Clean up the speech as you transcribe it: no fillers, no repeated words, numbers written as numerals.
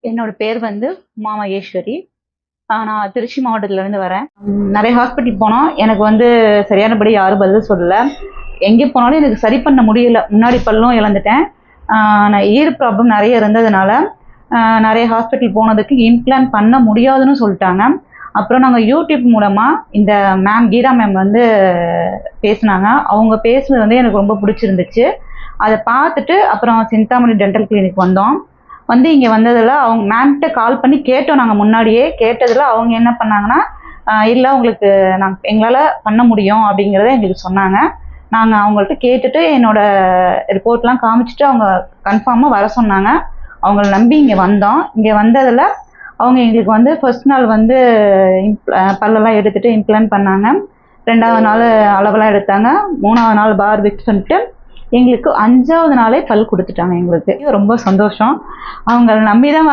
என்னோட பேர் வந்து உமா மகேஸ்வரி. நான் திருச்சி மாவட்டத்திலேருந்து வரேன். நிறைய ஹாஸ்பிட்டல் போனோம். எனக்கு வந்து சரியானபடி யாரும் பதில் சொல்லல. எங்கே போனாலும் எனக்கு சரி பண்ண முடியல. முன்னாடி பல்லும் இழந்துட்டேன். நான் ஈர் ப்ராப்ளம் நிறைய இருந்ததுனால நிறைய ஹாஸ்பிட்டல் போனதுக்கு இம்ப்ளான்ட் பண்ண முடியாதுன்னு சொல்லிட்டாங்க. அப்புறம் நாங்கள் யூடியூப் மூலமாக இந்த மேம் கீதா மேம் வந்து பேசினாங்க. அவங்க பேசுனது வந்து எனக்கு ரொம்ப பிடிச்சிருந்துச்சு. அதை பார்த்துட்டு அப்புறம் சிந்தாமணி டென்டல் கிளினிக் வந்தோம். வந்து இங்கே வந்ததில் அவங்க மேம்கிட்ட கால் பண்ணி கேட்டோம். நாங்கள் முன்னாடியே கேட்டதில் அவங்க என்ன பண்ணாங்கன்னா, இல்லை உங்களுக்கு எங்களால் பண்ண முடியும் அப்படிங்கிறத எங்களுக்கு சொன்னாங்க. நாங்கள் அவங்கள்ட்ட கேட்டுட்டு என்னோட ரிப்போர்ட்லாம் காமிச்சிட்டு அவங்க கன்ஃபார்மாக வர சொன்னாங்க. அவங்கள நம்பி இங்கே வந்தோம். இங்கே வந்ததில் அவங்க எங்களுக்கு வந்து ஃபர்ஸ்ட் நாள் வந்து பல்லெல்லாம் எடுத்துகிட்டு இம்ப்ளான்ட் பண்ணாங்க. 2வது நாள் அளவெல்லாம் எடுத்தாங்க. 3வது நாள் பார் ஃபிக்ஸ் பண்ணிட்டு எங்களுக்கு 5வது நாளே பல் கொடுத்துட்டாங்க. எங்களுக்கு ரொம்ப சந்தோஷம். அவங்கள நம்பி தான்